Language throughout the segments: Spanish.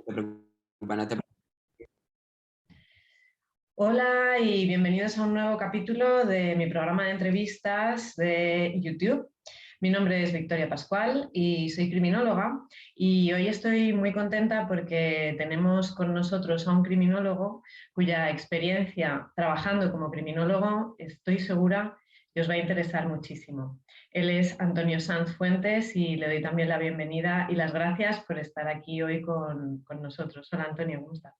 te preocupes, no te Hola y bienvenidos a un nuevo capítulo de mi programa de entrevistas de YouTube. Mi nombre es Victoria Pascual y soy criminóloga y hoy estoy muy contenta porque tenemos con nosotros a un criminólogo cuya experiencia trabajando como criminólogo estoy segura que os va a interesar muchísimo. Él es Antonio Sanz Fuentes y le doy también la bienvenida y las gracias por estar aquí hoy con nosotros. Hola Antonio, ¿cómo estás?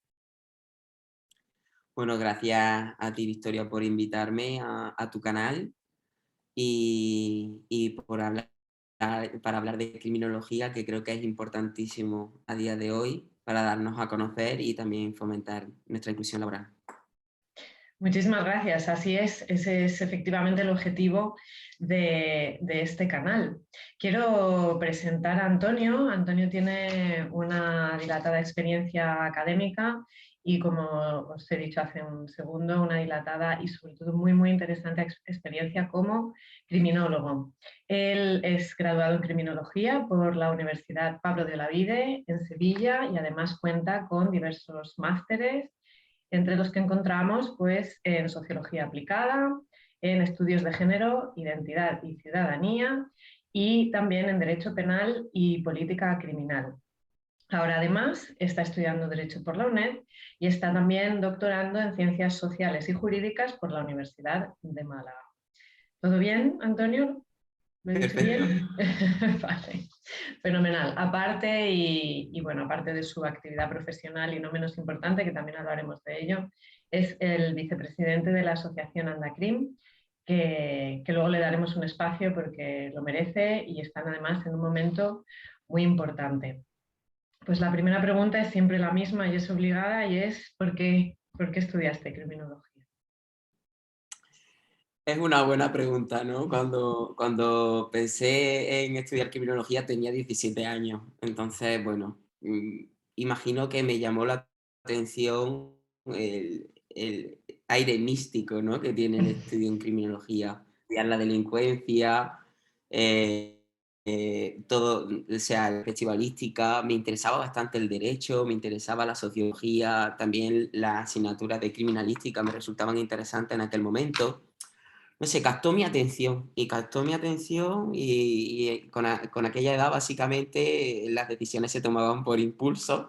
Bueno, gracias a ti, Victoria, por invitarme a tu canal y por hablar, para hablar de criminología, que creo que es importantísimo a día de hoy para darnos a conocer y también fomentar nuestra inclusión laboral. Muchísimas gracias. Así es, ese es efectivamente el objetivo de este canal. Quiero presentar a Antonio. Antonio tiene una dilatada experiencia académica y, como os he dicho hace un segundo, una dilatada y sobre todo muy interesante experiencia como criminólogo. Él es graduado en criminología por la Universidad Pablo de Olavide en Sevilla y además cuenta con diversos másteres entre los que encontramos pues, en sociología aplicada, en estudios de género, identidad y ciudadanía y también en derecho penal y política criminal. Ahora además está estudiando Derecho por la UNED y está también doctorando en Ciencias Sociales y Jurídicas por la Universidad de Málaga. ¿Todo bien, Antonio? ¿Lo he dicho Perfecto. bien? Vale, fenomenal. Aparte, bueno, aparte de su actividad profesional y no menos importante, que también hablaremos de ello, es el vicepresidente de la Asociación Andacrim, que luego le daremos un espacio porque lo merece y están además en un momento muy importante. Pues la primera pregunta es siempre la misma y es obligada y es ¿por qué estudiaste criminología? Es una buena pregunta, ¿no? Cuando pensé en estudiar criminología tenía 17 años. Entonces, bueno, imagino que me llamó la atención el aire místico, ¿no? Que tiene el estudio en criminología. Estudiar la delincuencia, eh, todo, o sea, la festivalística. Me interesaba bastante el derecho, me interesaba la sociología, también las asignaturas de criminalística me resultaban interesantes en aquel momento. No sé, captó mi atención y con aquella edad básicamente las decisiones se tomaban por impulso,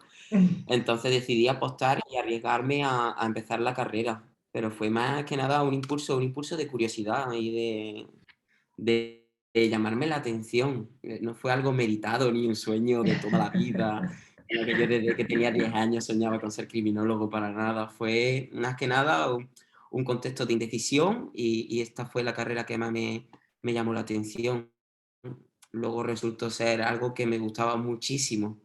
entonces decidí apostar y arriesgarme a empezar la carrera, pero fue más que nada un impulso de curiosidad y de llamarme la atención, no fue algo meditado ni un sueño de toda la vida, sino que yo desde que tenía 10 años soñaba con ser criminólogo para nada, fue más que nada un contexto de indecisión y esta fue la carrera que más me llamó la atención. Luego resultó ser algo que me gustaba muchísimo,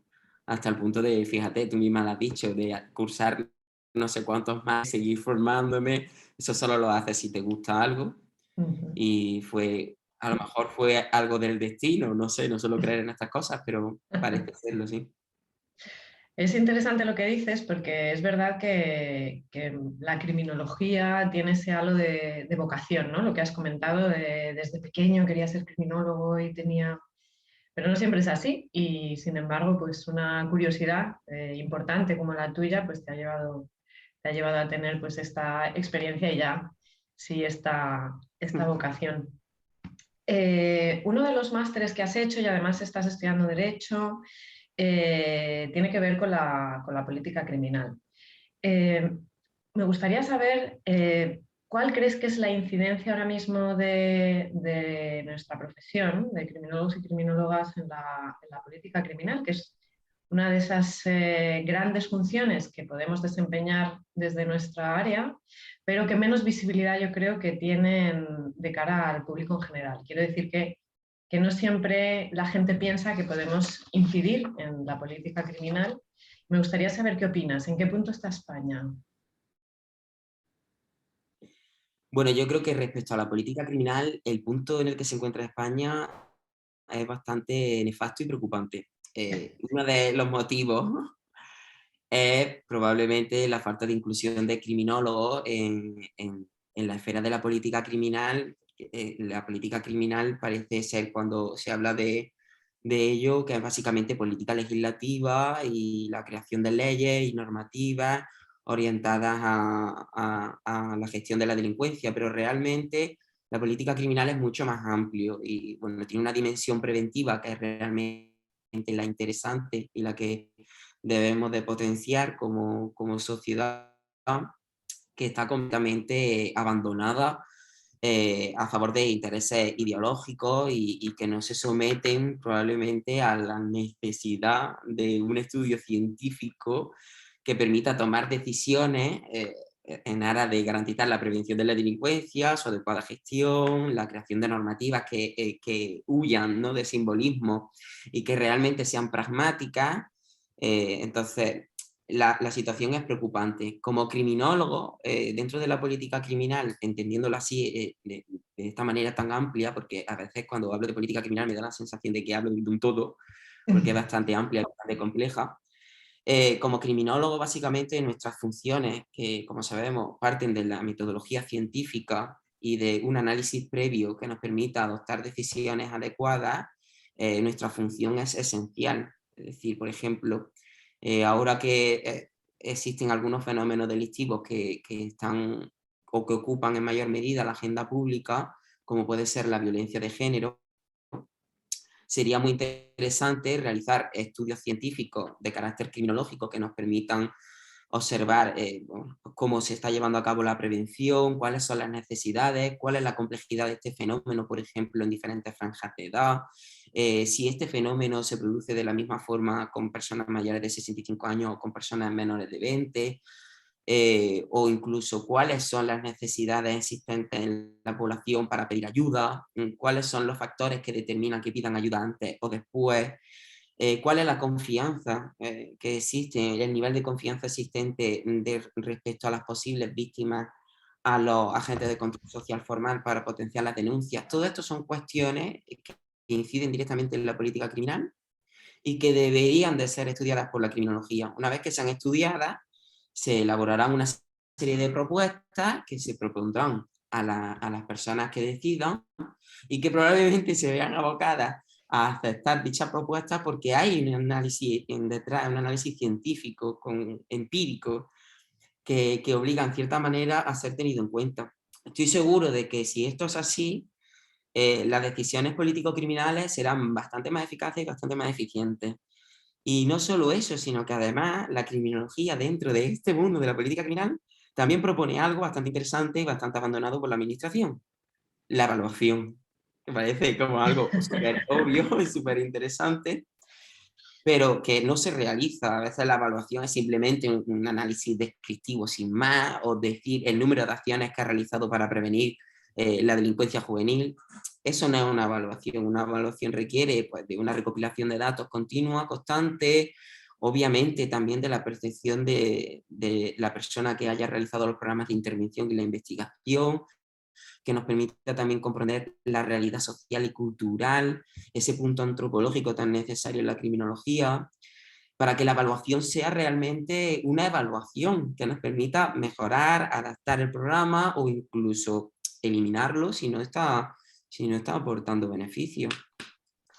hasta el punto de, fíjate, tú misma lo has dicho, de cursar no sé cuántos más, seguir formándome, eso solo lo haces si te gusta algo y a lo mejor fue algo del destino, no sé, no suelo creer en estas cosas, pero parece serlo, sí. Es interesante lo que dices porque es verdad que la criminología tiene ese halo de vocación, ¿no? Lo que has comentado, desde pequeño quería ser criminólogo y tenía... Pero no siempre es así y sin embargo, pues una curiosidad importante como la tuya, pues te ha llevado a tener pues esta experiencia y ya, sí, esta vocación. Uno de los másteres que has hecho y además estás estudiando Derecho tiene que ver con la política criminal. Eh, Me gustaría saber cuál crees que es la incidencia ahora mismo de nuestra profesión, de criminólogos y criminólogas en la política criminal, que es una de esas grandes funciones que podemos desempeñar desde nuestra área, pero que menos visibilidad yo creo que tienen de cara al público en general. Quiero decir que no siempre la gente piensa que podemos incidir en la política criminal. Me gustaría saber qué opinas, en qué punto está España. Bueno, yo creo que respecto a la política criminal, el punto en el que se encuentra España es bastante nefasto y preocupante. Uno de los motivos es probablemente la falta de inclusión de criminólogos en la esfera de la política criminal. La política criminal parece ser cuando se habla de ello, que es básicamente política legislativa y la creación de leyes y normativas orientadas a la gestión de la delincuencia, pero realmente la política criminal es mucho más amplio y bueno, tiene una dimensión preventiva que es realmente la interesante y la que debemos de potenciar como sociedad, que está completamente abandonada a favor de intereses ideológicos y que no se someten probablemente a la necesidad de un estudio científico que permita tomar decisiones en aras de garantizar la prevención de la delincuencia, su adecuada gestión, la creación de normativas que huyan, ¿no?, de simbolismo y que realmente sean pragmáticas. Entonces, la situación es preocupante. Como criminólogo, dentro de la política criminal, entendiéndolo así, de esta manera tan amplia, porque a veces cuando hablo de política criminal me da la sensación de que hablo de un todo, porque es bastante amplia, bastante compleja. Como criminólogo, básicamente, nuestras funciones, que como sabemos parten de la metodología científica y de un análisis previo que nos permita adoptar decisiones adecuadas, nuestra función es esencial. Es decir, por ejemplo, ahora que existen algunos fenómenos delictivos que están o que ocupan en mayor medida la agenda pública, como puede ser la violencia de género, sería muy interesante realizar estudios científicos de carácter criminológico que nos permitan observar bueno, cómo se está llevando a cabo la prevención, cuáles son las necesidades, cuál es la complejidad de este fenómeno, por ejemplo, en diferentes franjas de edad, si este fenómeno se produce de la misma forma con personas mayores de 65 años o con personas menores de 20, o incluso cuáles son las necesidades existentes en la población para pedir ayuda, cuáles son los factores que determinan que pidan ayuda antes o después, cuál es la confianza que existe, el nivel de confianza existente respecto a las posibles víctimas, a los agentes de control social formal para potenciar las denuncias. Todo esto son cuestiones que inciden directamente en la política criminal y que deberían de ser estudiadas por la criminología. Una vez que sean estudiadas, se elaborarán una serie de propuestas que se propondrán a las personas que decidan y que probablemente se vean abocadas a aceptar dichas propuestas porque hay un análisis detrás, un análisis científico, empírico, que obliga en cierta manera a ser tenido en cuenta. Estoy seguro de que si esto es así, las decisiones político-criminales serán bastante más eficaces y bastante más eficientes. Y no solo eso, sino que además la criminología dentro de este mundo de la política criminal también propone algo bastante interesante y bastante abandonado por la administración, la evaluación. Me parece como algo súper obvio y súper interesante, pero que no se realiza. A veces la evaluación es simplemente un análisis descriptivo sin más, o decir el número de acciones que ha realizado para prevenir la delincuencia juvenil. Eso no es una evaluación. Una evaluación requiere, pues, de una recopilación de datos continua, constante, obviamente también de la percepción de la persona que haya realizado los programas de intervención y la investigación, que nos permita también comprender la realidad social y cultural, ese punto antropológico tan necesario en la criminología, para que la evaluación sea realmente una evaluación que nos permita mejorar, adaptar el programa o incluso eliminarlo si no está aportando beneficio.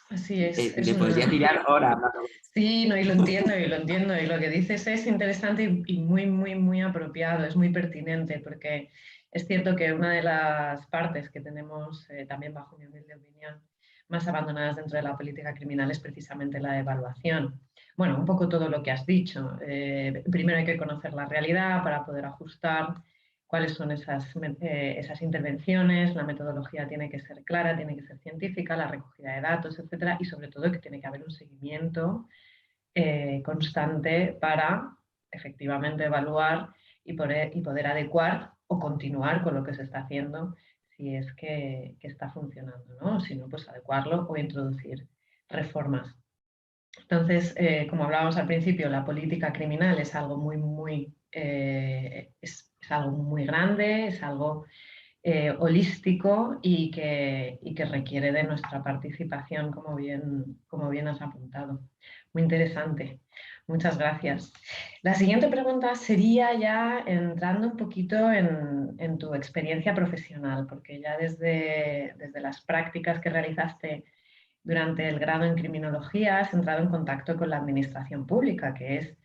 Así es Le podría una... tirar horas hablando de esto. Sí, no, y lo entiendo, y lo entiendo. Y lo que dices es interesante y muy, muy, muy apropiado, es muy pertinente, porque es cierto que una de las partes que tenemos, también bajo mi humilde opinión, más abandonadas dentro de la política criminal es precisamente la evaluación. Bueno, un poco todo lo que has dicho. Primero hay que conocer la realidad para poder ajustar cuáles son esas intervenciones, la metodología tiene que ser clara, tiene que ser científica, la recogida de datos, etcétera, y sobre todo que tiene que haber un seguimiento constante para efectivamente evaluar y poder adecuar o continuar con lo que se está haciendo si es que está funcionando, ¿no? Si no, pues adecuarlo o introducir reformas. Entonces, como hablábamos al principio, la política criminal es algo muy, muy, es algo muy grande, es algo holístico y que requiere de nuestra participación, como bien has apuntado. Muy interesante. Muchas gracias. La siguiente pregunta sería ya entrando un poquito en tu experiencia profesional, porque ya desde las prácticas que realizaste durante el grado en criminología has entrado en contacto con la administración pública, que es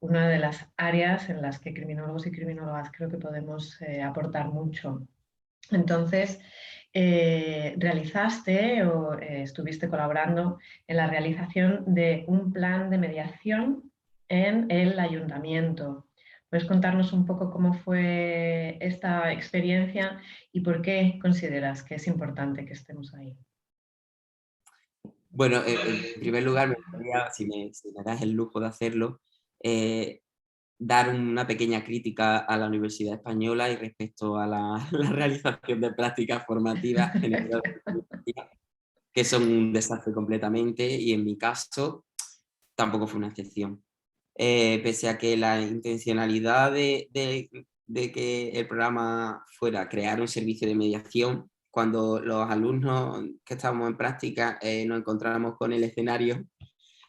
una de las áreas en las que criminólogos y criminólogas creo que podemos aportar mucho. Entonces, realizaste o estuviste colaborando en la realización de un plan de mediación en el ayuntamiento. ¿Puedes contarnos un poco cómo fue esta experiencia y por qué consideras que es importante que estemos ahí? Bueno, en primer lugar, me gustaría, si me das el lujo de hacerlo, eh, dar una pequeña crítica a la Universidad Española y respecto a la, la realización de prácticas formativas en el grado de criminología, que son un desastre completamente y en mi caso tampoco fue una excepción. Pese a que la intencionalidad de que el programa fuera crear un servicio de mediación, cuando los alumnos que estábamos en práctica nos encontramos con el escenario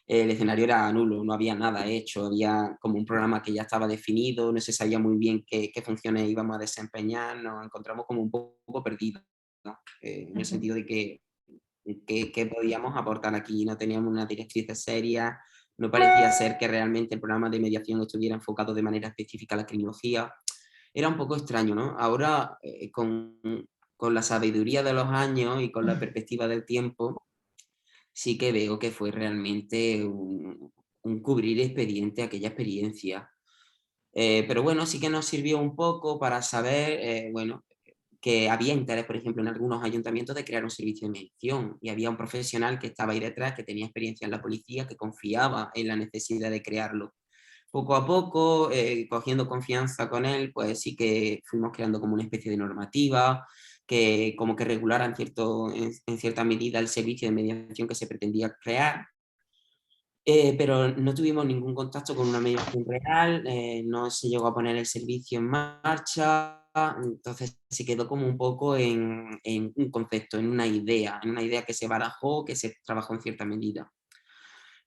era nulo, no había nada hecho, había como un programa que ya estaba definido, no se sabía muy bien qué funciones íbamos a desempeñar, nos encontramos como un poco perdidos, ¿no? En el sentido de que podíamos aportar aquí, no teníamos una directriz seria, no parecía ser que realmente el programa de mediación estuviera enfocado de manera específica a la criminología. Era un poco extraño, ¿no? Ahora, con la sabiduría de los años y con la perspectiva del tiempo, sí que veo que fue realmente un cubrir expediente aquella experiencia. Pero bueno, sí que nos sirvió un poco para saber, bueno, que había interés, por ejemplo, en algunos ayuntamientos de crear un servicio de mediación y había un profesional que estaba ahí detrás, que tenía experiencia en la policía, que confiaba en la necesidad de crearlo. Poco a poco, cogiendo confianza con él, pues sí que fuimos creando como una especie de normativa que como que regulara en cierta medida el servicio de mediación que se pretendía crear. Pero no tuvimos ningún contacto con una mediación real, no se llegó a poner el servicio en marcha, entonces se quedó como un poco en un concepto, en una idea que se barajó, que se trabajó en cierta medida.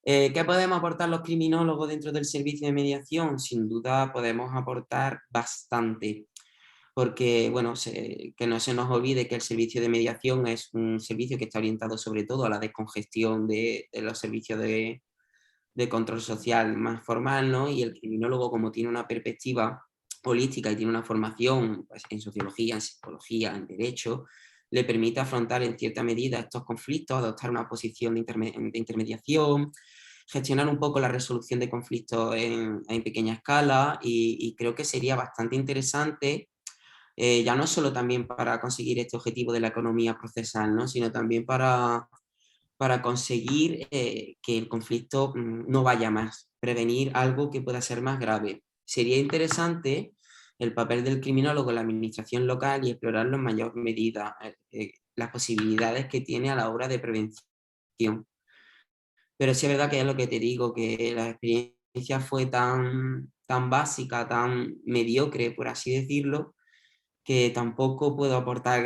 ¿Qué podemos aportar los criminólogos dentro del servicio de mediación? Sin duda podemos aportar bastante, porque bueno, que no se nos olvide que el servicio de mediación es un servicio que está orientado sobre todo a la descongestión de los servicios de control social más formal, ¿no? Y el criminólogo, como tiene una perspectiva holística y tiene una formación pues, en sociología, en psicología, en derecho, le permite afrontar en cierta medida estos conflictos, adoptar una posición de intermediación, gestionar un poco la resolución de conflictos en pequeña escala y creo que sería bastante interesante, ya no solo también para conseguir este objetivo de la economía procesal, ¿no? Sino también para conseguir que el conflicto no vaya más, prevenir algo que pueda ser más grave. Sería interesante el papel del criminólogo en la administración local y explorarlo en mayor medida, las posibilidades que tiene a la hora de prevención. Pero sí es verdad que es lo que te digo, que la experiencia fue tan básica, tan mediocre, por así decirlo, que tampoco puedo aportar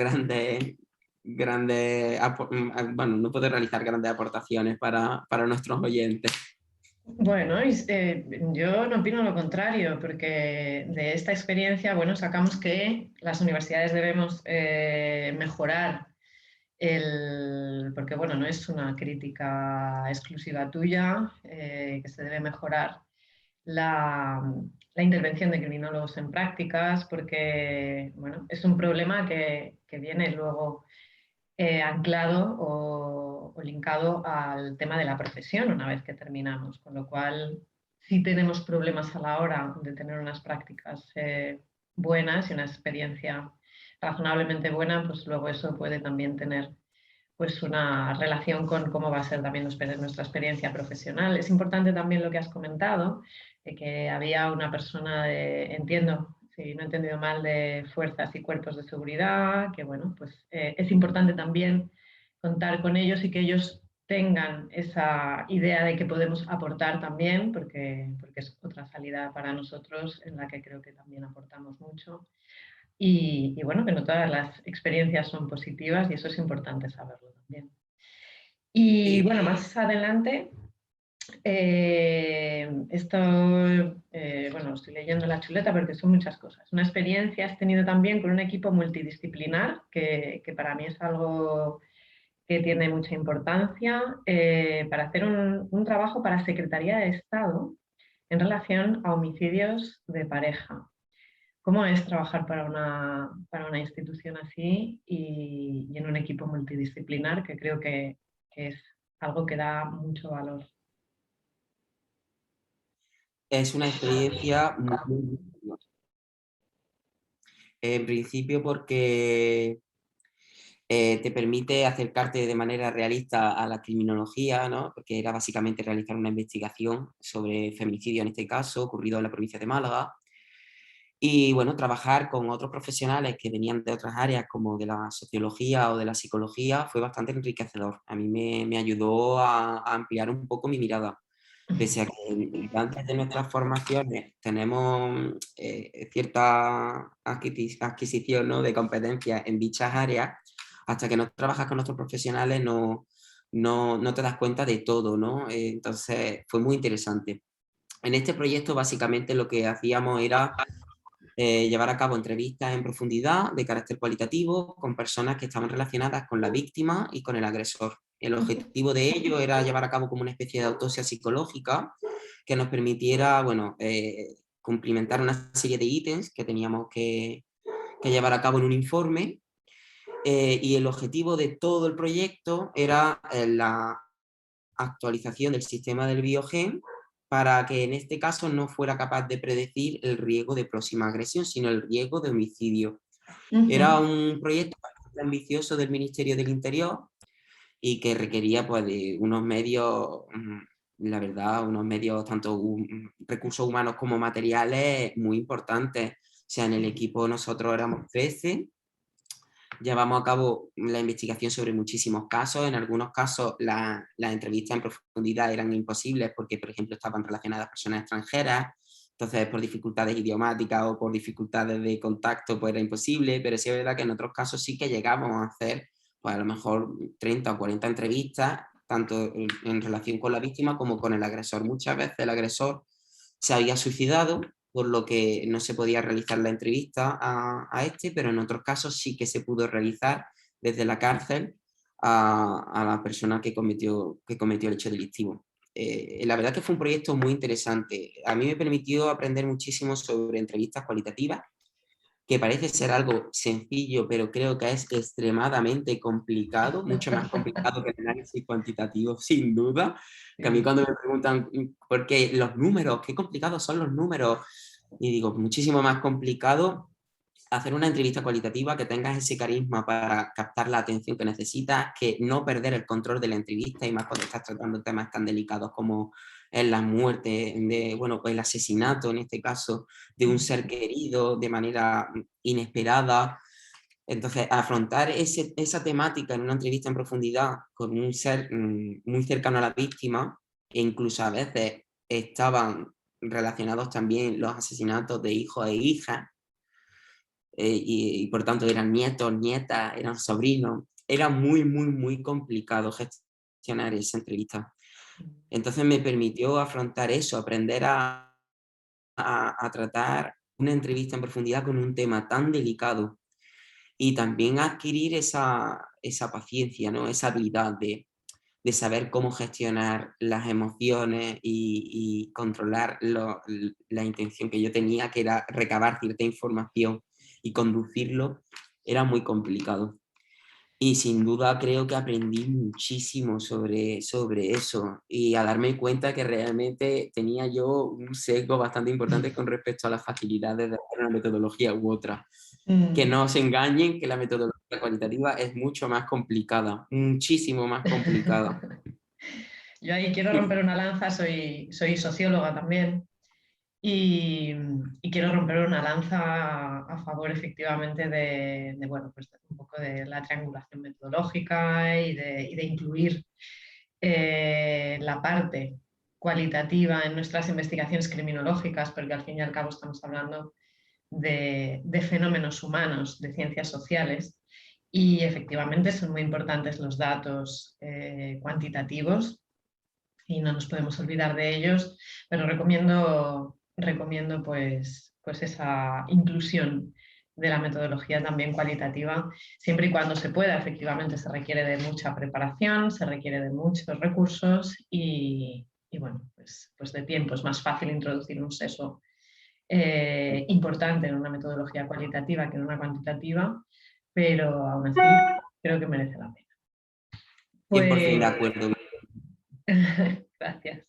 bueno, no puedo realizar grandes aportaciones para nuestros oyentes. Bueno, yo no opino lo contrario, porque de esta experiencia, bueno, sacamos que las universidades debemos mejorar porque bueno, no es una crítica exclusiva tuya, que se debe mejorar la, la intervención de criminólogos en prácticas, porque bueno, es un problema que viene luego anclado o linkado al tema de la profesión una vez que terminamos, con lo cual si tenemos problemas a la hora de tener unas prácticas buenas y una experiencia razonablemente buena, pues luego eso puede también tener pues una relación con cómo va a ser también nuestra experiencia profesional. Es importante también lo que has comentado, de que había una persona entiendo, si no he entendido mal, de fuerzas y cuerpos de seguridad, que bueno, pues es importante también contar con ellos y que ellos tengan esa idea de que podemos aportar también, porque es otra salida para nosotros en la que creo que también aportamos mucho. Y bueno, que no todas las experiencias son positivas y eso es importante saberlo también. Y Sí, bueno, más adelante, esto, bueno, estoy leyendo la chuleta porque son muchas cosas. Una experiencia has tenido también con un equipo multidisciplinar, que para mí es algo que tiene mucha importancia, para hacer un trabajo para Secretaría de Estado en relación a homicidios de pareja. ¿Cómo es trabajar para una institución así y en un equipo multidisciplinar, que creo que es algo que da mucho valor? Es una experiencia muy buena. En principio porque te permite acercarte de manera realista a la criminología, ¿no? Porque era básicamente realizar una investigación sobre feminicidio, en este caso, ocurrido en la provincia de Málaga. Y bueno, trabajar con otros profesionales que venían de otras áreas, como de la sociología o de la psicología, fue bastante enriquecedor. A mí me ayudó a ampliar un poco mi mirada. Pese a que antes de nuestras formaciones tenemos cierta adquisición, ¿no?, de competencias en dichas áreas, hasta que no trabajas con otros profesionales no te das cuenta de todo, ¿no? Entonces fue muy interesante. En este proyecto básicamente lo que hacíamos era llevar a cabo entrevistas en profundidad de carácter cualitativo con personas que estaban relacionadas con la víctima y con el agresor. El objetivo de ello era llevar a cabo como una especie de autopsia psicológica que nos permitiera, bueno, cumplimentar una serie de ítems que teníamos que llevar a cabo en un informe, y el objetivo de todo el proyecto era la actualización del sistema del biogen para que en este caso no fuera capaz de predecir el riesgo de próxima agresión, sino el riesgo de homicidio. Era Ujú. un proyecto bastante ambicioso del Ministerio del Interior y que requería pues de unos medios, la verdad, unos medios, tanto recursos humanos como materiales, muy importantes. O sea, en el equipo nosotros éramos 13. Llevamos a cabo la investigación sobre muchísimos casos. En algunos casos las entrevistas en profundidad eran imposibles porque, por ejemplo, estaban relacionadas a personas extranjeras. Entonces, por dificultades idiomáticas o por dificultades de contacto, pues era imposible. Pero sí es verdad que en otros casos sí que llegamos a hacer, pues a lo mejor 30 o 40 entrevistas, tanto en relación con la víctima como con el agresor. Muchas veces el agresor se había suicidado, por lo que no se podía realizar la entrevista a este, pero en otros casos sí que se pudo realizar desde la cárcel a la persona que cometió el hecho delictivo. La verdad que fue un proyecto muy interesante. A mí me permitió aprender muchísimo sobre entrevistas cualitativas, que parece ser algo sencillo, pero creo que es extremadamente complicado, mucho más complicado que el análisis cuantitativo, sin duda. Que a mí Sí. cuando me preguntan, ¿por qué los números? ¿Qué complicados son los números? Y digo, muchísimo más complicado hacer una entrevista cualitativa, que tengas ese carisma para captar la atención que necesitas, que no perder el control de la entrevista, y más cuando estás tratando temas tan delicados como es la muerte, bueno, el asesinato en este caso, de un ser querido de manera inesperada. Entonces, afrontar esa temática en una entrevista en profundidad con un ser muy cercano a la víctima, e incluso a veces estaban relacionados también los asesinatos de hijos e hijas, y por tanto eran nietos, nietas, eran sobrinos. Era muy, muy, muy complicado gestionar esa entrevista. Entonces me permitió afrontar eso, aprender a tratar una entrevista en profundidad con un tema tan delicado, y también adquirir esa paciencia, ¿no? Esa habilidad de saber cómo gestionar las emociones y controlar la intención que yo tenía, que era recabar cierta información y conducirlo, era muy complicado. Y sin duda creo que aprendí muchísimo sobre eso, y a darme cuenta que realmente tenía yo un sesgo bastante importante con respecto a las facilidades de hacer una metodología u otra. Que Mm. no se engañen, que la metodología cualitativa es mucho más complicada, muchísimo más complicada. Yo ahí quiero romper una lanza, soy socióloga también y, y quiero romper una lanza a favor efectivamente bueno, pues un poco de la triangulación metodológica y de incluir la parte cualitativa en nuestras investigaciones criminológicas, porque al fin y al cabo estamos hablando de fenómenos humanos, de ciencias sociales, y efectivamente son muy importantes los datos cuantitativos y no nos podemos olvidar de ellos, pero recomiendo pues esa inclusión de la metodología también cualitativa, siempre y cuando se pueda. Efectivamente, se requiere de mucha preparación, se requiere de muchos recursos y bueno, pues de tiempo. Es más fácil introducir un sesgo importante en una metodología cualitativa que en una cuantitativa, pero aún así creo que merece la pena. 100% de Pues acuerdo. gracias.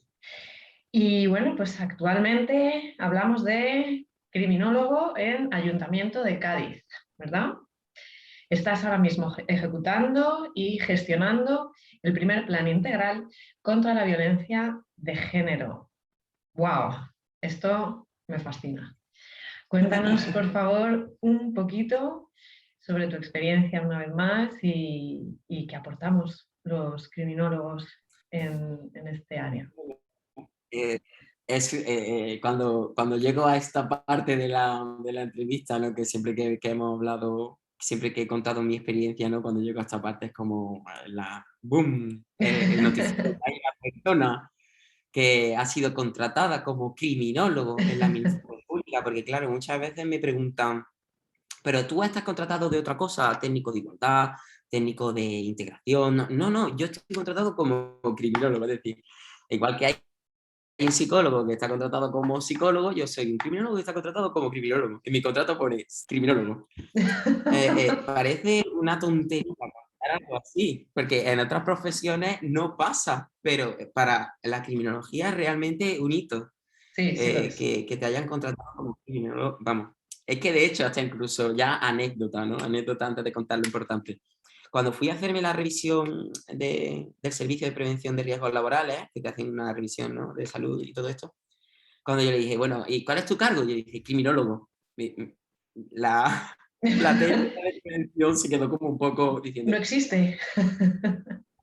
Y bueno, pues actualmente hablamos de criminólogo en Ayuntamiento de Cádiz, ¿verdad? Estás ahora mismo ejecutando y gestionando el primer plan integral contra la violencia de género. ¡Wow! Esto me fascina. Cuéntanos, por favor, un poquito sobre tu experiencia una vez más y qué aportamos los criminólogos en este área. Eh, cuando llego a esta parte de la entrevista, ¿no? Que siempre que hemos hablado, siempre que he contado mi experiencia, ¿no? Cuando llego a esta parte es como la boom, el noticiero. Hay una persona que ha sido contratada como criminólogo en la administración pública, porque claro, muchas veces me preguntan, pero tú estás contratado de otra cosa, técnico de igualdad, técnico de integración. No, no, no, yo estoy contratado como criminólogo, es decir, igual que hay un psicólogo que está contratado como psicólogo, yo soy un criminólogo que está contratado como criminólogo. En mi contrato pone criminólogo. Parece una tontería contar algo así, porque en otras profesiones no pasa, pero para la criminología es realmente un hito Sí, sí lo es. que te hayan contratado como criminólogo. Vamos, es que de hecho hasta incluso ya anécdota, ¿no? Anécdota antes de contar lo importante. Cuando fui a hacerme la revisión del Servicio de Prevención de Riesgos Laborales, que te hacen una revisión, ¿no? De salud y todo esto, cuando yo le dije, bueno, ¿y cuál es tu cargo? Yo le dije, criminólogo. La, la técnica de prevención se quedó como un poco No diciendo, existe.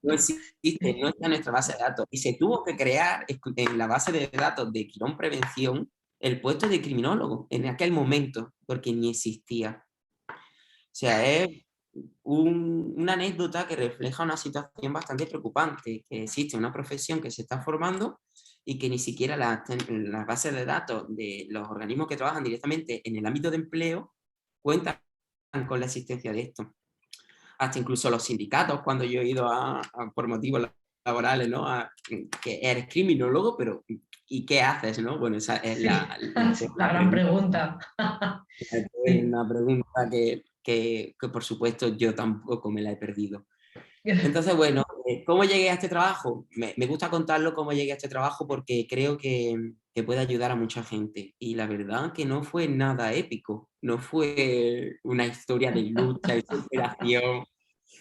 no existe, no está en nuestra base de datos. Y se tuvo que crear en la base de datos de Quirón Prevención el puesto de criminólogo en aquel momento, porque ni existía. O sea, es una anécdota que refleja una situación bastante preocupante, que existe una profesión que se está formando y que ni siquiera las bases de datos de los organismos que trabajan directamente en el ámbito de empleo cuentan con la existencia de esto. Hasta incluso los sindicatos, cuando yo he ido por motivos laborales, ¿no? Que eres criminólogo, pero ¿y qué haces, no? Bueno, esa es Sí, la la gran pregunta. pregunta. Es Sí. una pregunta que, por supuesto yo tampoco me la he perdido. Entonces, bueno, ¿cómo llegué a este trabajo? Me gusta contarlo cómo llegué a este trabajo porque creo que puede ayudar a mucha gente. Y la verdad que no fue nada épico, no fue una historia de lucha y superación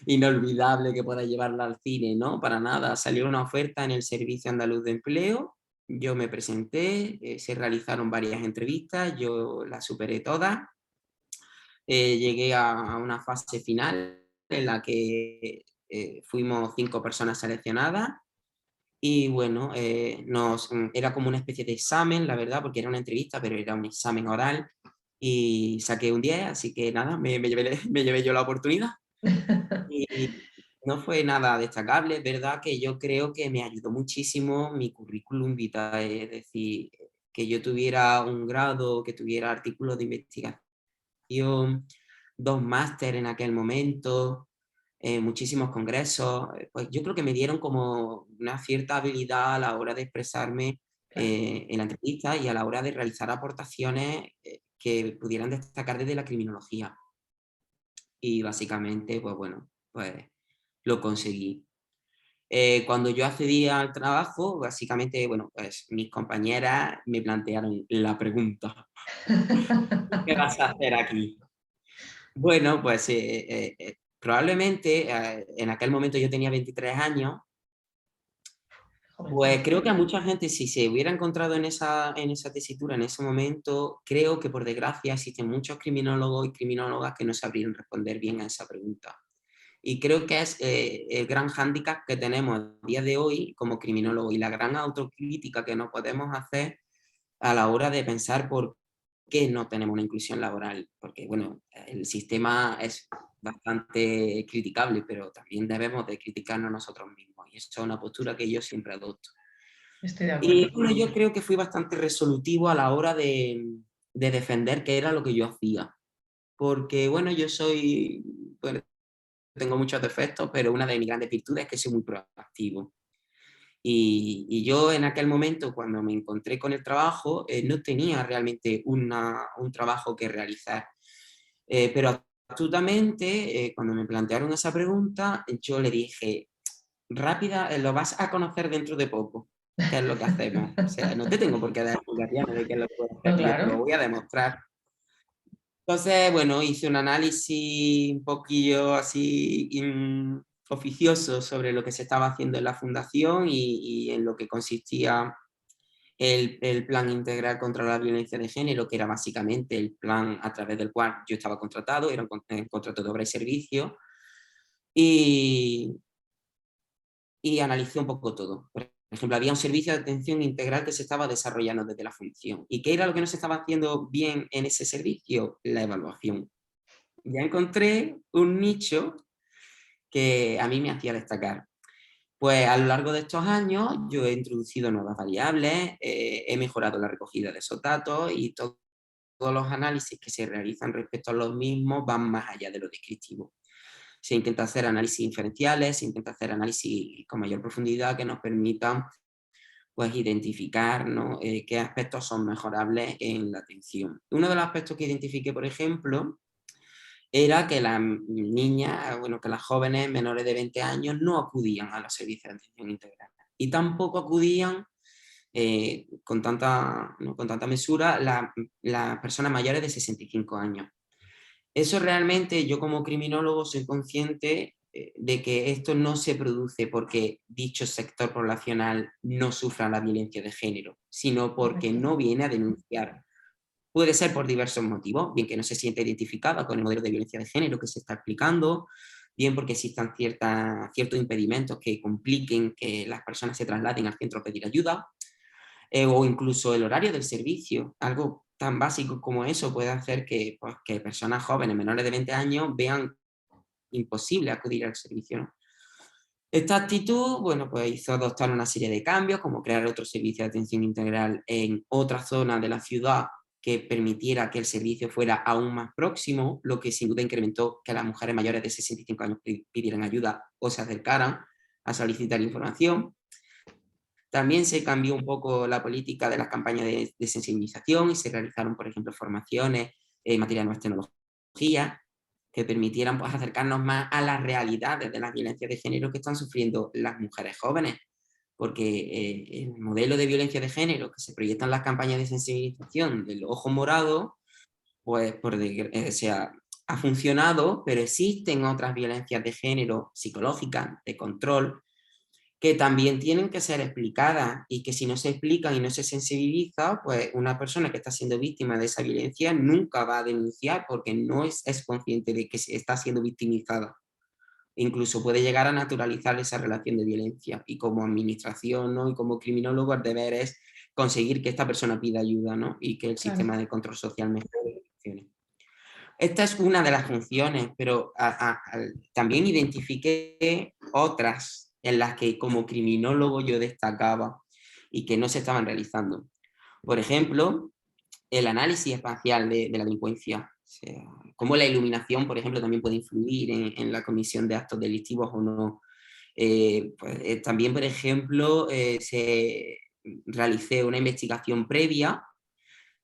inolvidable que pueda llevarla al cine, ¿no? Para nada. Salió una oferta en el Servicio Andaluz de Empleo, yo me presenté, se realizaron varias entrevistas, yo las superé todas, llegué a una fase final en la que fuimos 5 personas seleccionadas y bueno, era como una especie de examen, la verdad, porque era una entrevista, pero era un examen oral y saqué un 10, así que nada, me llevé yo la oportunidad. Y no fue nada destacable, es verdad que yo creo que me ayudó muchísimo mi currículum vitae, es decir, que yo tuviera un grado, que tuviera artículos de investigación, 2 máster en aquel momento, muchísimos congresos, pues yo creo que me dieron como una cierta habilidad a la hora de expresarme Claro. en la entrevista y a la hora de realizar aportaciones que pudieran destacar desde la criminología. Y básicamente, pues bueno, pues lo conseguí. Cuando yo accedí al trabajo, básicamente, bueno, pues mis compañeras me plantearon la pregunta, ¿qué vas a hacer aquí? Bueno, pues probablemente en aquel momento yo tenía 23 años, pues Jovencísimo. creo que a mucha gente si se hubiera encontrado en esa tesitura en ese momento, creo que por desgracia existen muchos criminólogos y criminólogas que no sabrían responder bien a esa pregunta. Y creo que es el gran hándicap que tenemos a día de hoy como criminólogos y la gran autocrítica que nos podemos hacer a la hora de pensar por qué no tenemos una inclusión laboral. Porque, bueno, el sistema es bastante criticable, pero también debemos de criticarnos nosotros mismos. Y eso es una postura que yo siempre adopto. Estoy de acuerdo. Y bueno, yo creo que fui bastante resolutivo a la hora de defender qué era lo que yo hacía. porque, bueno, yo soy, bueno, tengo muchos defectos, pero una de mis grandes virtudes es que soy muy proactivo. Y yo en aquel momento, cuando me encontré con el trabajo, no tenía realmente un trabajo que realizar. Pero astutamente, cuando me plantearon esa pregunta, yo le dije, rápida, lo vas a conocer dentro de poco, qué es lo que hacemos. O sea, no te tengo por qué dar explicaciones de qué es lo que puedo No, hacer, yo te lo claro. voy a demostrar. Entonces, bueno, hice un análisis un poquillo así oficioso sobre lo que se estaba haciendo en la fundación y en lo que consistía el plan integral contra la violencia de género, que era básicamente el plan a través del cual yo estaba contratado, era un contrato de obra y servicio, y, y analicé un poco todo. Por ejemplo, había un servicio de atención integral que se estaba desarrollando desde la función. ¿Y qué era lo que no se estaba haciendo bien en ese servicio? La evaluación. Ya encontré un nicho que a mí me hacía destacar. Pues a lo largo de estos años yo he introducido nuevas variables, he mejorado la recogida de esos datos y todos los análisis que se realizan respecto a los mismos van más allá de lo descriptivo. Se intenta hacer análisis inferenciales, se intenta hacer análisis con mayor profundidad que nos permitan pues, identificar, ¿no? Qué aspectos son mejorables en la atención. Uno de los aspectos que identifiqué, por ejemplo, era que las niñas, bueno, que las jóvenes menores de 20 años no acudían a los servicios de atención integral y tampoco acudían ¿no? Con tanta mesura las personas mayores de 65 años. Eso realmente yo como criminólogo soy consciente de que esto no se produce porque dicho sector poblacional no sufra la violencia de género, sino porque Correcto. no viene a denunciar. Puede ser por diversos motivos, bien que no se siente identificada con el modelo de violencia de género que se está explicando, bien porque existan ciertos impedimentos que compliquen que las personas se trasladen al centro a pedir ayuda, o incluso el horario del servicio. Algo tan básico como eso puede hacer que, pues, que personas jóvenes menores de 20 años vean imposible acudir al servicio, ¿no? Esta actitud, bueno, pues hizo adoptar una serie de cambios, como crear otro servicio de atención integral en otra zona de la ciudad que permitiera que el servicio fuera aún más próximo, lo que sin duda incrementó que las mujeres mayores de 65 años pidieran ayuda o se acercaran a solicitar información. También se cambió un poco la política de las campañas de sensibilización y se realizaron, por ejemplo, formaciones en materia de nuevas tecnologías que permitieran pues, acercarnos más a las realidades de las violencias de género que están sufriendo las mujeres jóvenes. Porque el modelo de violencia de género que se proyecta en las campañas de sensibilización del ojo morado, pues o sea, ha funcionado, pero existen otras violencias de género psicológicas, de control, que también tienen que ser explicadas y que si no se explican y no se sensibiliza, pues una persona que está siendo víctima de esa violencia nunca va a denunciar porque no es consciente de que está siendo victimizada. Incluso puede llegar a naturalizar esa relación de violencia y como administración, ¿no? Y como criminólogo el deber es conseguir que esta persona pida ayuda, ¿no? Y que el Claro. sistema de control social mejore y funcione. Esta es una de las funciones, pero también identifiqué otras en las que como criminólogo yo destacaba y que no se estaban realizando. Por ejemplo, el análisis espacial de la delincuencia. O sea, cómo la iluminación, por ejemplo, también puede influir en la comisión de actos delictivos o no. También, por ejemplo, realicé una investigación previa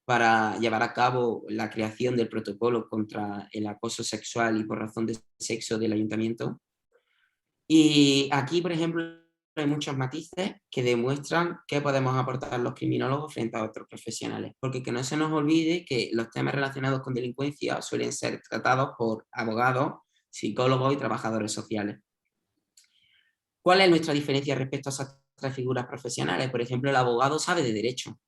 para llevar a cabo la creación del protocolo contra el acoso sexual y por razón de sexo del ayuntamiento. Y aquí, por ejemplo, hay muchos matices que demuestran qué podemos aportar los criminólogos frente a otros profesionales, porque que no se nos olvide que los temas relacionados con delincuencia suelen ser tratados por abogados, psicólogos y trabajadores sociales. ¿Cuál es nuestra diferencia respecto a esas tres figuras profesionales? Por ejemplo, el abogado sabe de derecho,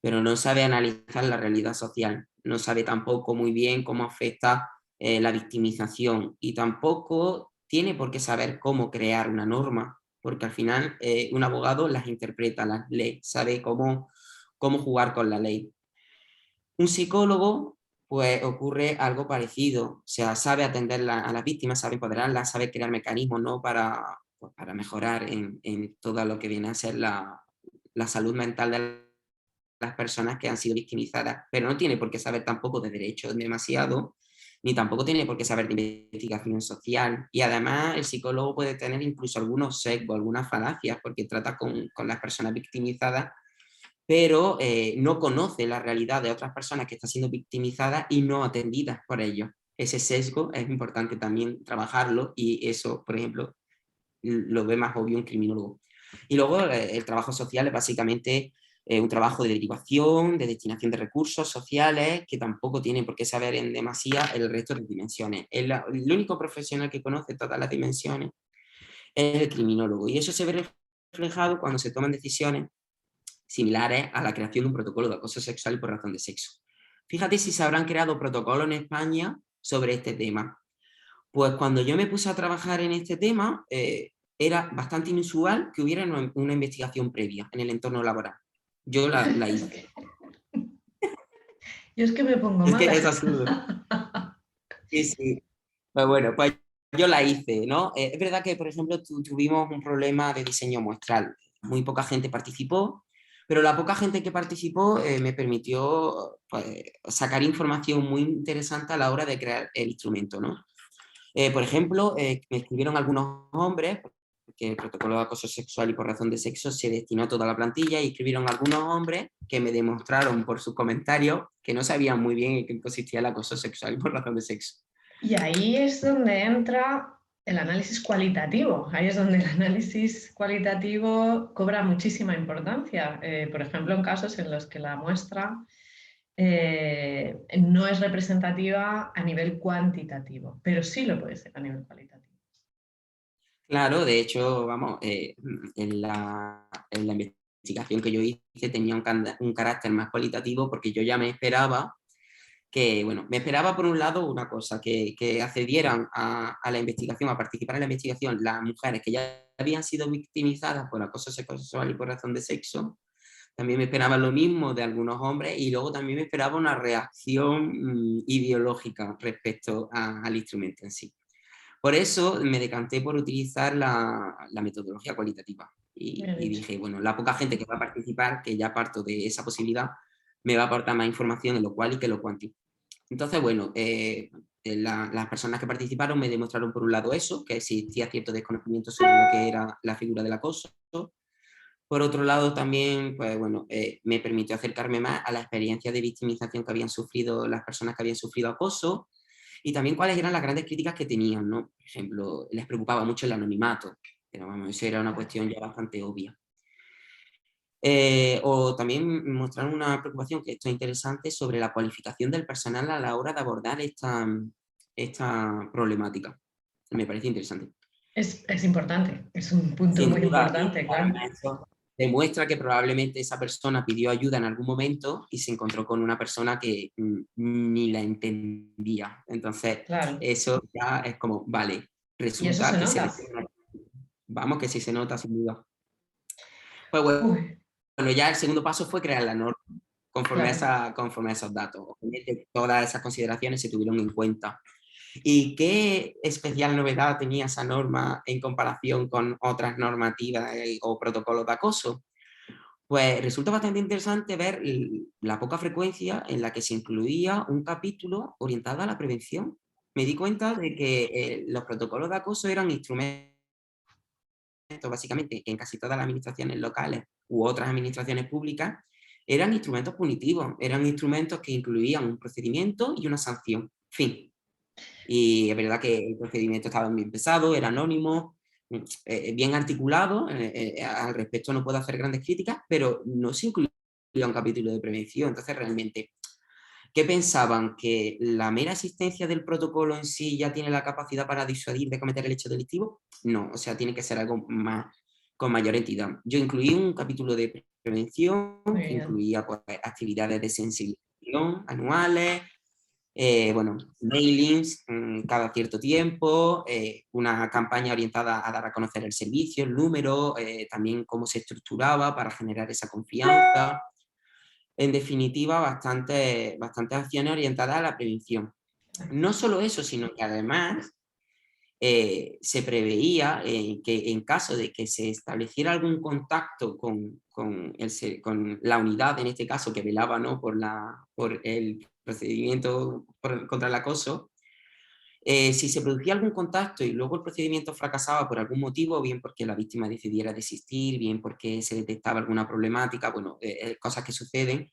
pero no sabe analizar la realidad social, no sabe tampoco muy bien cómo afecta la victimización y tampoco tiene por qué saber cómo crear una norma, porque al final un abogado las interpreta, las lee, sabe cómo jugar con la ley. Un psicólogo, pues ocurre algo parecido, o sea, sabe atender a las víctimas, sabe empoderarlas, sabe crear mecanismos, ¿no? Pues, para mejorar en todo lo que viene a ser la salud mental de las personas que han sido victimizadas, pero no tiene por qué saber tampoco de derecho demasiado ni tampoco tiene por qué saber de investigación social. Y además el psicólogo puede tener incluso algunos sesgos, algunas falacias, porque trata con las personas victimizadas, pero no conoce la realidad de otras personas que están siendo victimizadas y no atendidas por ellos. Ese sesgo es importante también trabajarlo y eso, por ejemplo, lo ve más obvio un criminólogo. Y luego el trabajo social es básicamente un trabajo de derivación, de destinación de recursos sociales, que tampoco tiene por qué saber en demasía el resto de dimensiones. El único profesional que conoce todas las dimensiones es el criminólogo. Y eso se ve reflejado cuando se toman decisiones similares a la creación de un protocolo de acoso sexual y por razón de sexo. Fíjate si se habrán creado protocolos en España sobre este tema. Pues cuando yo me puse a trabajar en este tema, era bastante inusual que hubiera una investigación previa en el entorno laboral. Yo la Es hice. que, yo es que me pongo Es que mala. es absurdo. Sí, sí. Pues bueno, pues yo la hice, ¿no? Es verdad que, por ejemplo, tuvimos un problema de diseño muestral. Muy poca gente participó, pero la poca gente que participó me permitió pues, sacar información muy interesante a la hora de crear el instrumento, ¿no? Por ejemplo, me escribieron algunos hombres, porque el protocolo de acoso sexual y por razón de sexo se destinó a toda la plantilla, y escribieron algunos hombres que me demostraron por sus comentarios que no sabían muy bien en qué consistía el acoso sexual y por razón de sexo. Y ahí es donde entra el análisis cualitativo. Ahí es donde el análisis cualitativo cobra muchísima importancia. Por ejemplo, en casos en los que la muestra no es representativa a nivel cuantitativo, pero sí lo puede ser a nivel cualitativo. Claro, de hecho, vamos, en la investigación que yo hice tenía un carácter más cualitativo porque yo ya me esperaba que, bueno, me esperaba por un lado una cosa, que accedieran a la investigación, a participar en la investigación las mujeres que ya habían sido victimizadas por acoso sexual y por razón de sexo. También me esperaba lo mismo de algunos hombres y luego también me esperaba una reacción ideológica respecto al instrumento en sí. Por eso me decanté por utilizar la metodología cualitativa Bien y hecho. dije, bueno, la poca gente que va a participar, que ya parto de esa posibilidad, me va a aportar más información en lo cual y que lo cuanti. Entonces, bueno, las personas que participaron me demostraron por un lado eso, que existía cierto desconocimiento sobre lo que era la figura del acoso. Por otro lado, también, pues bueno, me permitió acercarme más a la experiencia de victimización que habían sufrido las personas que habían sufrido acoso y también cuáles eran las grandes críticas que tenían, ¿no? Por ejemplo, les preocupaba mucho el anonimato, pero vamos, eso era una cuestión ya bastante obvia. O también mostraron una preocupación, que esto es interesante, sobre la cualificación del personal a la hora de abordar esta problemática. Me parece interesante. Es importante, es un punto Sin muy duda, y importante, claro. además eso demuestra que probablemente esa persona pidió ayuda en algún momento y se encontró con una persona que ni la entendía. Entonces, Claro. eso ya es como, vale, Y eso resulta se que se nota. refiere vamos, que sí se nota sin duda. Pues Uy, bueno, ya el segundo paso fue crear la norma claro. conforme a esos datos. Obviamente, todas esas consideraciones se tuvieron en cuenta. ¿Y qué especial novedad tenía esa norma en comparación con otras normativas o protocolos de acoso? Pues resulta bastante interesante ver la poca frecuencia en la que se incluía un capítulo orientado a la prevención. Me di cuenta de que los protocolos de acoso eran instrumentos, básicamente, en casi todas las administraciones locales u otras administraciones públicas, eran instrumentos punitivos, eran instrumentos que incluían un procedimiento y una sanción. Fin. Y es verdad que el procedimiento estaba bien pesado, era anónimo, bien articulado, al respecto no puedo hacer grandes críticas, pero no se incluía un capítulo de prevención. Entonces, realmente, ¿qué pensaban? ¿Que la mera existencia del protocolo en sí ya tiene la capacidad para disuadir de cometer el hecho delictivo? No, o sea, tiene que ser algo más, con mayor entidad. Yo incluí un capítulo de prevención Muy que bien. incluía pues, actividades de sensibilización anuales, bueno, mailings cada cierto tiempo, una campaña orientada a dar a conocer el servicio, el número, también cómo se estructuraba para generar esa confianza. En definitiva, bastantes acciones orientadas a la prevención. No solo eso, sino que además se preveía que en caso de que se estableciera algún contacto con la unidad, en este caso, que velaba, ¿no?, por el procedimiento contra el acoso, Si se producía algún contacto y luego el procedimiento fracasaba por algún motivo, bien porque la víctima decidiera desistir, bien porque se detectaba alguna problemática, bueno, cosas que suceden,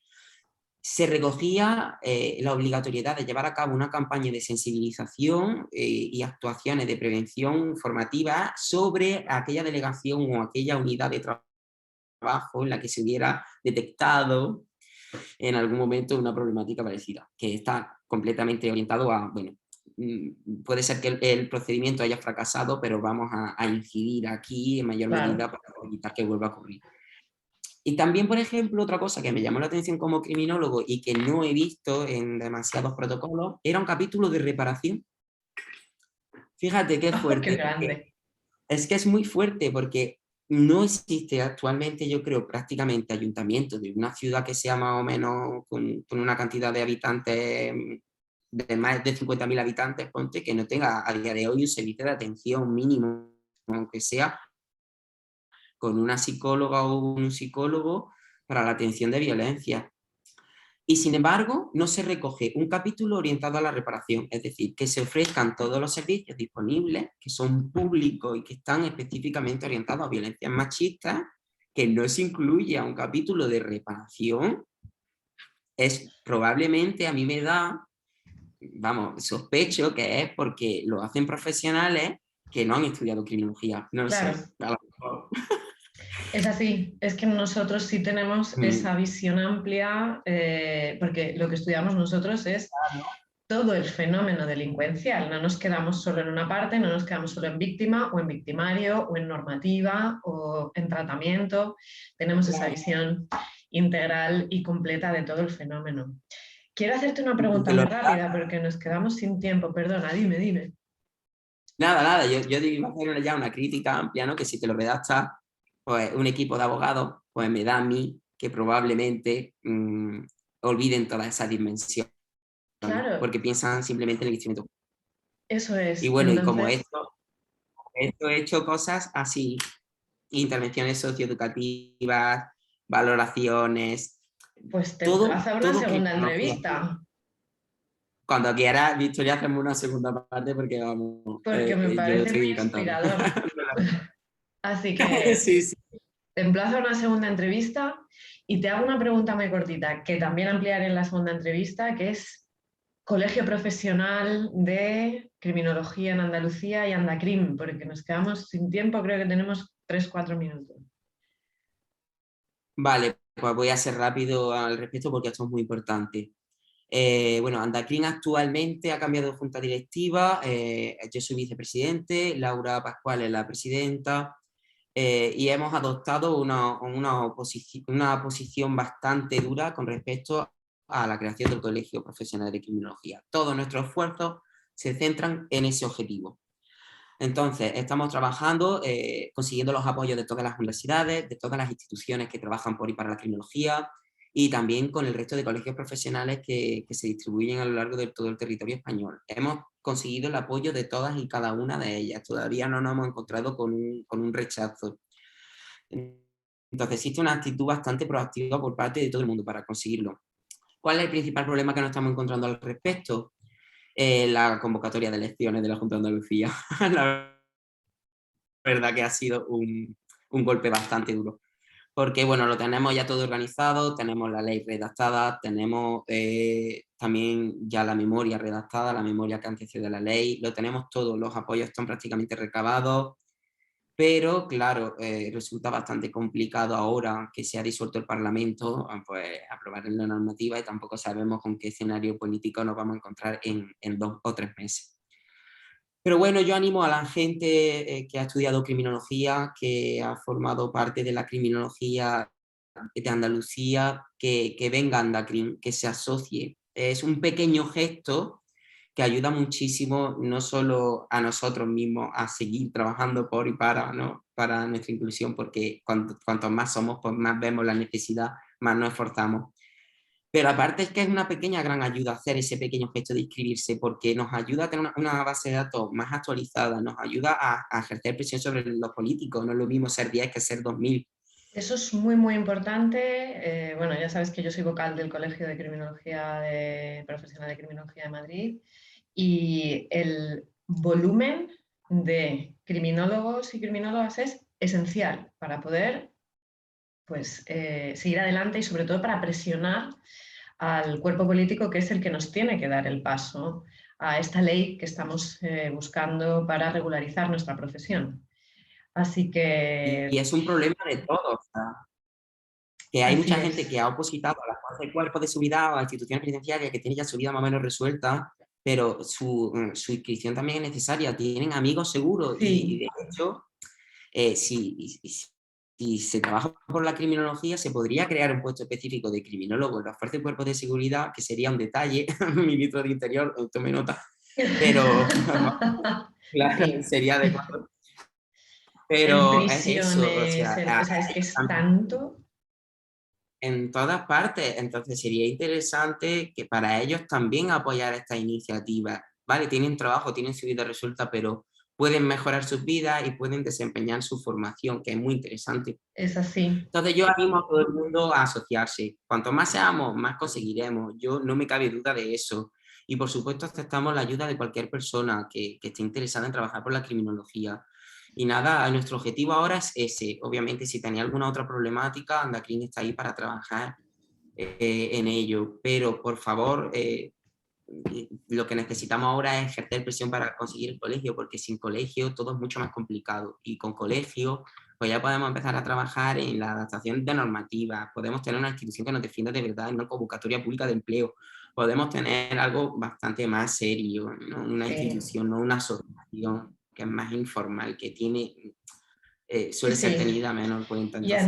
se recogía la obligatoriedad de llevar a cabo una campaña de sensibilización y actuaciones de prevención formativa sobre aquella delegación o aquella unidad de trabajo en la que se hubiera detectado en algún momento una problemática parecida, que está completamente orientado a, bueno, puede ser que el procedimiento haya fracasado, pero vamos a incidir aquí en mayor Claro. medida para evitar que vuelva a ocurrir. Y también, por ejemplo, otra cosa que me llamó la atención como criminólogo y que no he visto en demasiados protocolos, era un capítulo de reparación. Fíjate qué ¡Oh, qué fuerte, porque grande! es que es muy fuerte, porque no existe actualmente, yo creo, prácticamente ayuntamiento de una ciudad que sea más o menos con una cantidad de habitantes de más de 50.000 habitantes, ponte, que no tenga a día de hoy un servicio de atención mínimo, aunque sea con una psicóloga o un psicólogo para la atención de violencia. Y sin embargo, no se recoge un capítulo orientado a la reparación, es decir, que se ofrezcan todos los servicios disponibles, que son públicos y que están específicamente orientados a violencias machistas, que no se incluya un capítulo de reparación, es probablemente, a mí me da, vamos, sospecho que es porque lo hacen profesionales que no han estudiado criminología, no lo Claro, sé, a lo mejor. es así. Es que nosotros sí tenemos esa visión amplia, porque lo que estudiamos nosotros es todo el fenómeno delincuencial. No nos quedamos solo en una parte, no nos quedamos solo en víctima o en victimario o en normativa o en tratamiento. Tenemos esa Claro. visión integral y completa de todo el fenómeno. Quiero hacerte una Y si pregunta te lo muy redactas, rápida porque nos quedamos sin tiempo. Perdona, dime, dime. nada, yo iba a hacer ya una crítica amplia, ¿no? Que si te lo redacta pues, un equipo de abogados, pues me da a mí que probablemente olviden todas esas dimensiones, Claro, porque piensan simplemente en el instrumento. eso Y es. bueno, y como Entonces, esto he hecho cosas así, intervenciones socioeducativas, valoraciones, pues te todo, emplazo a una todo segunda criminología. entrevista, Cuando quieras, Victoria, hacemos una segunda parte porque vamos, porque me yo parece estoy muy encantado. inspirador. Así que Sí, sí. te emplazo a una segunda entrevista y te hago una pregunta muy cortita, que también ampliaré en la segunda entrevista, que es Colegio Profesional de Criminología en Andalucía y Andacrim, porque nos quedamos sin tiempo, creo que tenemos 3 o 4 minutos. Vale, pues voy a ser rápido al respecto porque esto es muy importante. Bueno, Andacrin actualmente ha cambiado de junta directiva, yo soy vicepresidente, Laura Pascual es la presidenta, y hemos adoptado una posición bastante dura con respecto a la creación del Colegio Profesional de Criminología. Todos nuestros esfuerzos se centran en ese objetivo. Entonces, estamos trabajando, consiguiendo los apoyos de todas las universidades, de todas las instituciones que trabajan por y para la criminología, y también con el resto de colegios profesionales que se distribuyen a lo largo de todo el territorio español. Hemos conseguido el apoyo de todas y cada una de ellas. Todavía no nos hemos encontrado con un rechazo. Entonces, existe una actitud bastante proactiva por parte de todo el mundo para conseguirlo. ¿Cuál es el principal problema que nos estamos encontrando al respecto? La convocatoria de elecciones de la Junta de Andalucía. La verdad que ha sido un golpe bastante duro. Porque, bueno, lo tenemos ya todo organizado, tenemos la ley redactada, tenemos también ya la memoria redactada, la memoria que antecede a la ley, lo tenemos todo, los apoyos están prácticamente recabados, pero claro, resulta bastante complicado ahora que se ha disuelto el Parlamento, pues aprobar la normativa y tampoco sabemos con qué escenario político nos vamos a encontrar en 2 o 3 meses. Pero bueno, yo animo a la gente que ha estudiado criminología, que ha formado parte de la criminología de Andalucía, que venga a Andacrim, que se asocie. Es un pequeño gesto que ayuda muchísimo no solo a nosotros mismos a seguir trabajando por y para, ¿no? Para nuestra inclusión, porque cuanto más somos, pues más vemos la necesidad, más nos esforzamos. Pero aparte es que es una pequeña gran ayuda hacer ese pequeño gesto de inscribirse, porque nos ayuda a tener una base de datos más actualizada, nos ayuda a ejercer presión sobre los políticos, no es lo mismo ser 10 que ser 2000. Eso es muy, muy importante. Bueno, ya sabes que yo soy vocal del Colegio de Criminología Profesional de Criminología de Madrid y el volumen de criminólogos y criminólogas es esencial para poder pues, seguir adelante y sobre todo para presionar al cuerpo político, que es el que nos tiene que dar el paso a esta ley que estamos buscando para regularizar nuestra profesión. Así Y que, es un problema de todos. O sea, que hay así mucha gente es. que ha opositado a las cosas del cuerpo de seguridad o a instituciones penitenciarias que tienen ya su vida más o menos resuelta, pero su inscripción también es necesaria. Tienen amigos seguros y Sí, de hecho, si se trabaja por la criminología, se podría crear un puesto específico de criminólogo en las fuerzas y cuerpos de seguridad, que sería un detalle, ministro de Interior, tome nota, pero claro, sí. sería adecuado. En Pero es eso, o prisiones, sea, o sea, es que es tanto. en todas partes. Entonces sería interesante que para ellos también apoyar esta iniciativa. Vale, tienen trabajo, tienen su vida resuelta, pero pueden mejorar sus vidas y pueden desempeñar su formación, que es muy interesante. Es así, Entonces yo animo a todo el mundo a asociarse. Cuanto más seamos, más conseguiremos. Yo no me cabe duda de eso. Y por supuesto aceptamos la ayuda de cualquier persona que esté interesada en trabajar por la criminología. Y nada, nuestro objetivo ahora es ese. Obviamente, si tenía alguna otra problemática, Andacrin está ahí para trabajar en ello. Pero por favor, lo que necesitamos ahora es ejercer presión para conseguir el colegio, porque sin colegio todo es mucho más complicado. Y con colegio, pues ya podemos empezar a trabajar en la adaptación de normativas, podemos tener una institución que nos defienda de verdad en una convocatoria pública de empleo, podemos tener algo bastante más serio, no una sí, institución, no una asociación que es más informal, que tiene, suele ser sí. tenida menos en cuenta. Y Entonces, a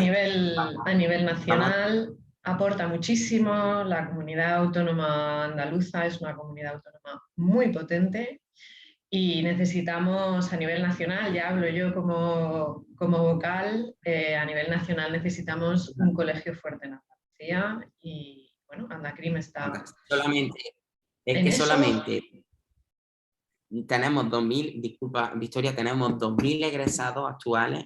nivel vamos, nacional aporta muchísimo. La comunidad autónoma andaluza es una comunidad autónoma muy potente y necesitamos a nivel nacional, ya hablo yo como vocal, a nivel nacional necesitamos un colegio fuerte en Andalucía y bueno, Andacrim está solamente, es en que eso. solamente tenemos 2.000, disculpa, Victoria, tenemos 2.000 egresados actuales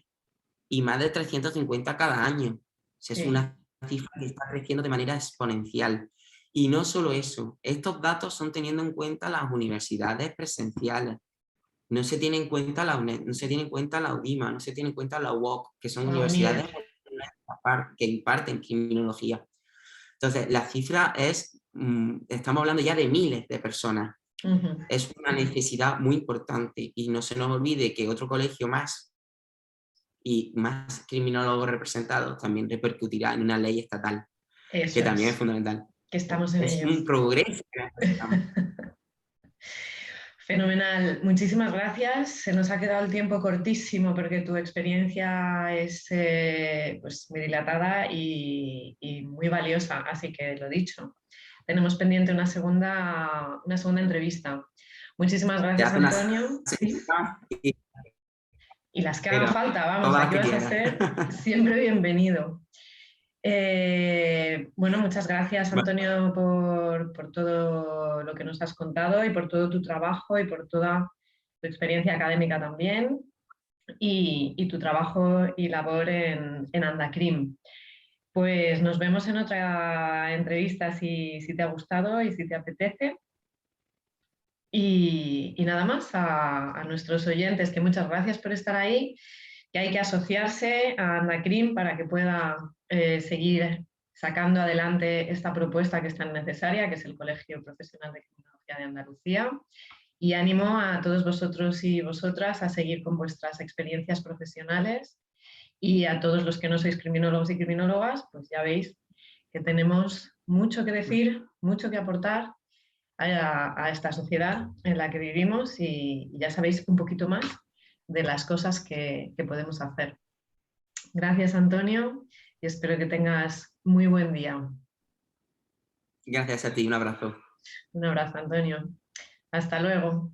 y más de 350 cada año. O sea, es Sí, una cifra que está creciendo de manera exponencial. Y no solo eso, estos datos son teniendo en cuenta las universidades presenciales. No se tiene en cuenta la UNED, no se tiene en cuenta la UDIMA, no se tiene en cuenta la UOC, que son la UNIR. universidades que imparten criminología. Entonces, la cifra es, estamos hablando ya de miles de personas. Ujú. Es una necesidad muy importante y no se nos olvide que otro colegio más y más criminólogos representados también repercutirá en una ley estatal, Eso que también es es, fundamental. que estamos en Es ello. un progreso que necesitamos. Fenomenal, muchísimas gracias. Se nos ha quedado el tiempo cortísimo porque tu experiencia es pues, muy dilatada y muy valiosa, así que lo dicho, tenemos pendiente una segunda entrevista. Muchísimas Te gracias, hace una Antonio. Sí, segunda y y las que hagan pero falta, vamos, todas las aquí que vas a quieras. ser siempre bienvenido. Bueno, muchas gracias, Bueno, Antonio, por todo lo que nos has contado y por todo tu trabajo y por toda tu experiencia académica también y tu trabajo y labor en Andacrim. Pues nos vemos en otra entrevista si te ha gustado y si te apetece. Y nada más a nuestros oyentes, que muchas gracias por estar ahí, que hay que asociarse a Andacrim para que pueda seguir sacando adelante esta propuesta que es tan necesaria, que es el Colegio Profesional de Criminología de Andalucía. Y animo a todos vosotros y vosotras a seguir con vuestras experiencias profesionales y a todos los que no sois criminólogos y criminólogas, pues ya veis que tenemos mucho que decir, mucho que aportar a esta sociedad en la que vivimos y ya sabéis un poquito más de las cosas que podemos hacer. Gracias, Antonio, y espero que tengas muy buen día. gracias a ti, un abrazo. Un abrazo, Antonio. Hasta luego.